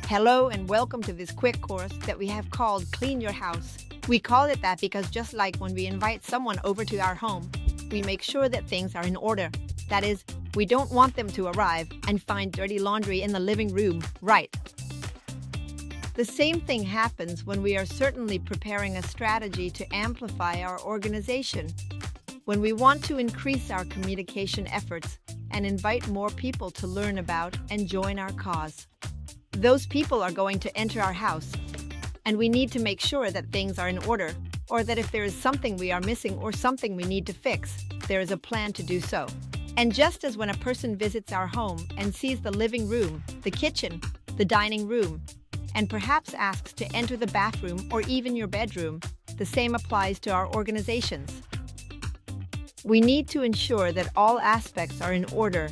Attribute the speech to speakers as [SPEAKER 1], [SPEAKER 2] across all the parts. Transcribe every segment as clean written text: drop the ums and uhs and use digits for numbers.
[SPEAKER 1] Hello and welcome to this quick course that we have called Clean Your House. We call it that because just like when we invite someone over to our home, we make sure that things are in order. That is, we don't want them to arrive and find dirty laundry in the living room, right? The same thing happens when we are certainly preparing a strategy to amplify our organization. When we want to increase our communication efforts and invite more people to learn about and join our cause. Those people are going to enter our house, and we need to make sure that things are in order, or that if there is something we are missing or something we need to fix, there is a plan to do so. And just as when a person visits our home and sees the living room, the kitchen, the dining room, and perhaps asks to enter the bathroom or even your bedroom, the same applies to our organizations. We need to ensure that all aspects are in order: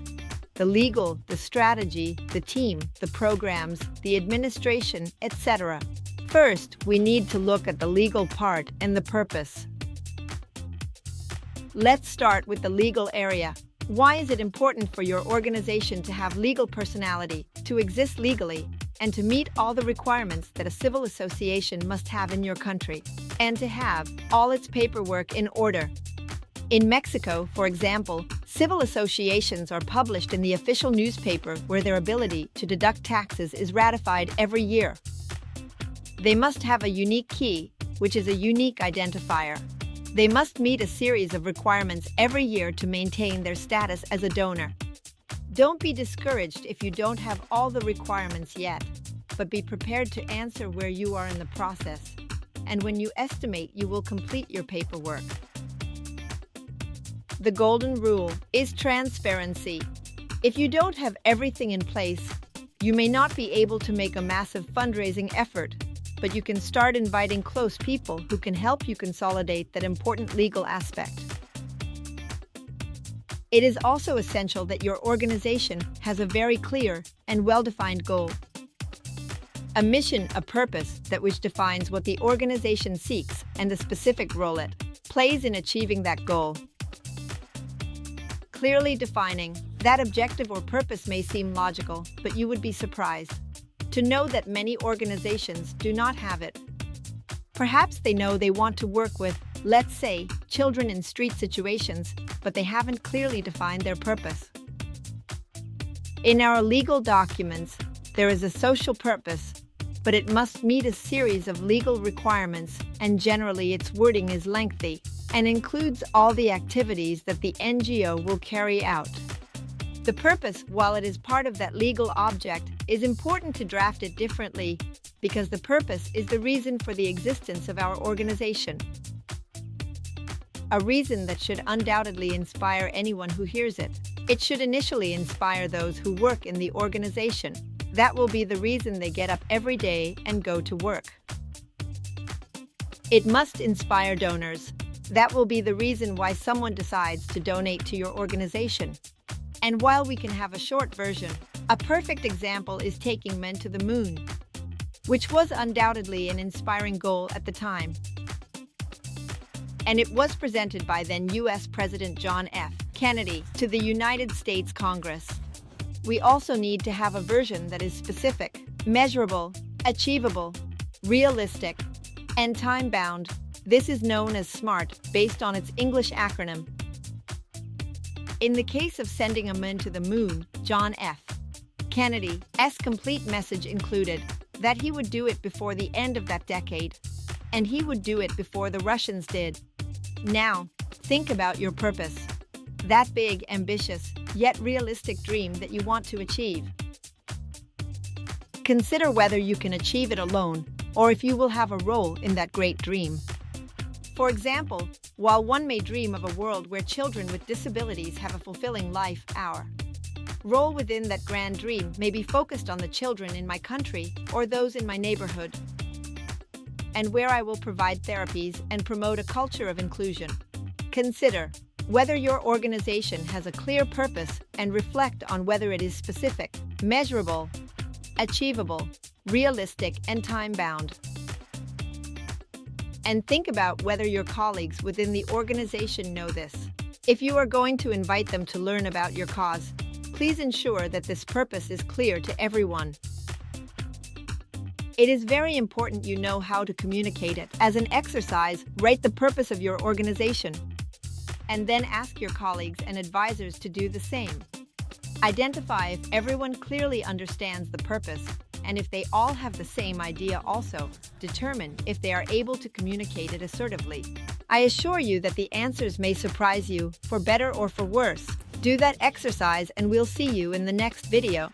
[SPEAKER 1] the legal, the strategy, the team, the programs, the administration, etc. First, we need to look at the legal part and the purpose. Let's start with the legal area. Why is it important for your organization to have legal personality, to exist legally, and to meet all the requirements that a civil association must have in your country, and to have all its paperwork in order? In Mexico, for example, civil associations are published in the official newspaper where their ability to deduct taxes is ratified every year. They must have a unique key, which is a unique identifier. They must meet a series of requirements every year to maintain their status as a donor. Don't be discouraged if you don't have all the requirements yet, but be prepared to answer where you are in the process. And when you estimate, you will complete your paperwork. The golden rule is transparency. If you don't have everything in place, you may not be able to make a massive fundraising effort, but you can start inviting close people who can help you consolidate that important legal aspect. It is also essential that your organization has a very clear and well-defined goal. A mission, a purpose that which defines what the organization seeks and the specific role it plays in achieving that goal. Clearly defining that objective or purpose may seem logical, but you would be surprised to know that many organizations do not have it. Perhaps they know they want to work with, let's say, children in street situations, but they haven't clearly defined their purpose. In our legal documents, there is a social purpose, but it must meet a series of legal requirements, and generally its wording is lengthy and includes all the activities that the NGO will carry out. The purpose, while it is part of that legal object, is important to draft it differently because the purpose is the reason for the existence of our organization. A reason that should undoubtedly inspire anyone who hears it. It should initially inspire those who work in the organization. That will be the reason they get up every day and go to work. It must inspire donors. That will be the reason why someone decides to donate to your organization. And while we can have a short version, a perfect example is taking men to the moon, which was undoubtedly an inspiring goal at the time. And it was presented by then U.S. President John F. Kennedy to the United States Congress. We also need to have a version that is specific, measurable, achievable, realistic, and time-bound. This is known as SMART, based on its English acronym. In the case of sending a man to the moon, John F. Kennedy's complete message included that he would do it before the end of that decade, and he would do it before the Russians did. Now, think about your purpose. That big, ambitious, yet realistic dream that you want to achieve. Consider whether you can achieve it alone, or if you will have a role in that great dream. For example, while one may dream of a world where children with disabilities have a fulfilling life, our role within that grand dream may be focused on the children in my country or those in my neighborhood, and where I will provide therapies and promote a culture of inclusion. Consider whether your organization has a clear purpose and reflect on whether it is specific, measurable, achievable, realistic, and time-bound. And think about whether your colleagues within the organization know this. If you are going to invite them to learn about your cause, please ensure that this purpose is clear to everyone. It is very important you know how to communicate it. As an exercise, write the purpose of your organization, and then ask your colleagues and advisors to do the same. Identify if everyone clearly understands the purpose, and if they all have the same idea also, determine if they are able to communicate it assertively. I assure you that the answers may surprise you, for better or for worse. Do that exercise and we'll see you in the next video.